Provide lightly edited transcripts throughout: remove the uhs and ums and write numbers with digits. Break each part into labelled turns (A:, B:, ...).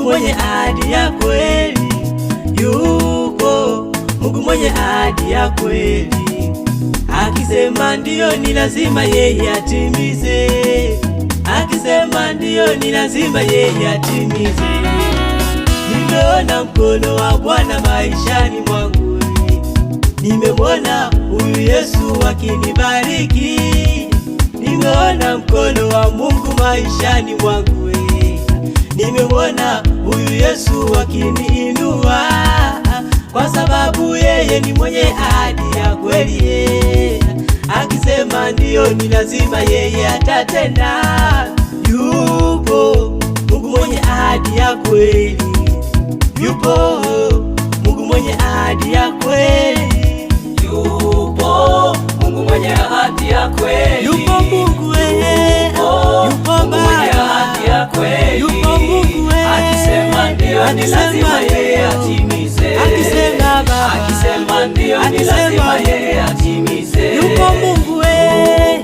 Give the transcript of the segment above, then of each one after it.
A: mwenye ahadi ya kweli. Yupo Mungu mwenye ahadi ya kweli, akisema ndiyo ni lazima yeye atimize, akisema ndiyo ni lazima yeye atimize. Nimeona mkono wa Bwana maishani mwangu, nimemwona huyu Yesu akinibariki, nimeona mkono wa Mungu maishani mwangu, nimemwona huyu Yesu akiniinua, kwa sababu yeye ni mwenye ahadi ya kweli. Akisema ndiyo ni lazima yeye atatenda. Yupo Mungu mwenye ahadi ya kweli, yupo Mungu mwenye ahadi ya kweli,
B: yupo Mungu mwenye ahadi ya kweli,
A: yupo Mungu yupo
B: mwenye ahadi ya kweli,
A: yupo Mungu
B: akisema ndiyo ni lazima yeye atimize, akisema ndiyo ni lazima yeye atimize.
A: Yupo Mungu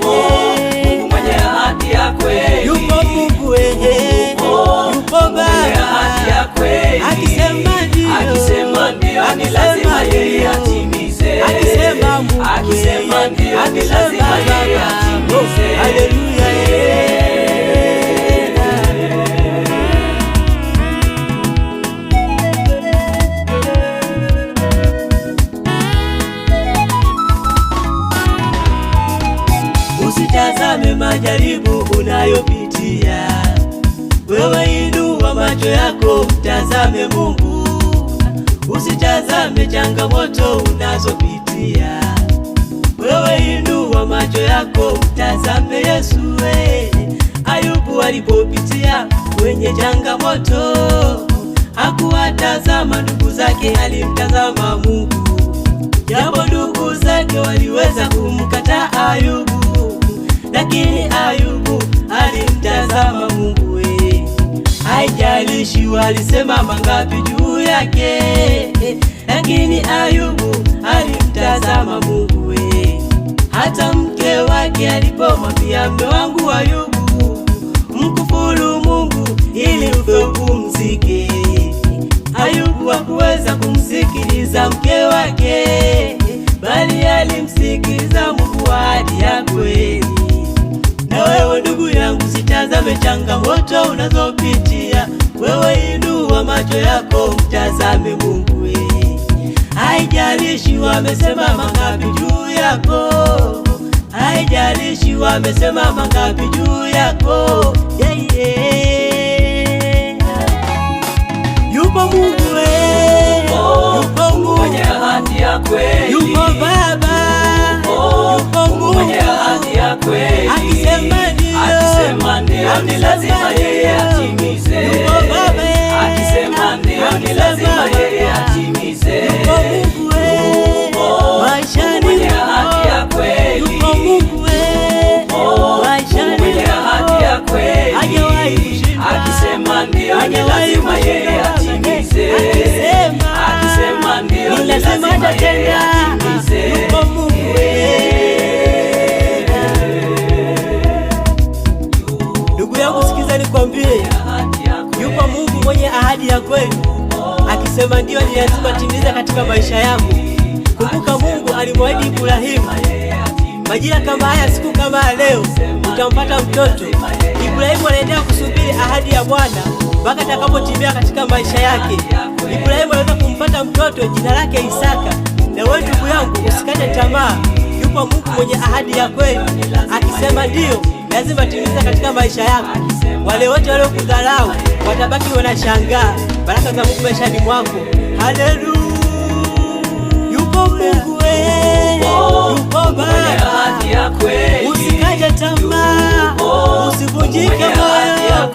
B: Mungu mwenye ahadi ya kweli,
A: yupo Mungu yupo Baba
B: mwenye ahadi ya kweli,
A: akisema
B: ndiyo ni lazima yeye atimize,
A: akisema
B: ndiyo ni lazima yeye atimize.
A: Haleluya. Usitazame majaribu unayopitia, wewe inua macho yako mtazame Mungu. Usitazame changamoto unazopitia, wewe inua macho yako mtazame Yesu. Ayubu alipopitia kwenye changamoto, hakuwatazama ndugu zake, alimtazama Mungu. Japo ndugu zake waliweza kumkataa Ayubu, lakini Ayubu alimtazama Mungu. Haijalishi walisema mangapi juu yake, lakini Ayubu alimtazama Mungu. Hata mke wake alipomwambia, mume wangu Ayubu, mkufuru Mungu ili ufe upumzike, Ayubu hakuweza kumsikiliza mke wake, bali alimsikiliza Mungu wa ahadi ya kweli. Na wewe ndugu yangu, sitazame changamoto unazopitia, wewe inua macho yako mtazame Mungu. Haijalishi wamesema mangapi juu yako, haijalishi wamesema mangapi juu yako, Yupo Mungu yupo Mungu
B: mwenye ahadi ya kweli,
A: yupo Baba yupo Mungu
B: mwenye ahadi ya kweli, akisema ndiyo ni lazima yeye atimize,
A: yupo Baba
B: akisema ndiyo ni lazima yeye atimize.
A: Yupo Mungu maishani
B: mwenye ahadi ya kweli,
A: yupo Mungu maishani
B: mwenye ahadi ya kweli,
A: hajawahi kushinda,
B: akisema ndiyo ni lazima yeye atimize, akisema ndiyo ni lazima yeye atimize.
A: Yupo Mungu ndugu yangu, sikiza nikwambie, yupo Mungu mwenye ahadi ya kweli, akisema ndiyo ni lazima timiza katika maisha yako. Kumbuka Mungu alimwahidi Ibrahimu majira kama haya, siku kama leo utampata mtoto. Ibrahimu anaendelea kusubiri ahadi ya Bwana mpaka atakapotimia katika maisha yake. Ibrahimu anaweza kumpata mtoto, jina lake Isaka. Na wewe ndugu yangu, usikate tamaa, yupo Mungu mwenye ahadi ya kweli, akisema ndiyo lazima timiza katika maisha yako. Wale wote waliokudharau watabaki wanashangaa baraka za Mungu maishani mwako. Haleluya. Yupo Mungu yupo Baba, usikate tamaa, usivunjike moyo.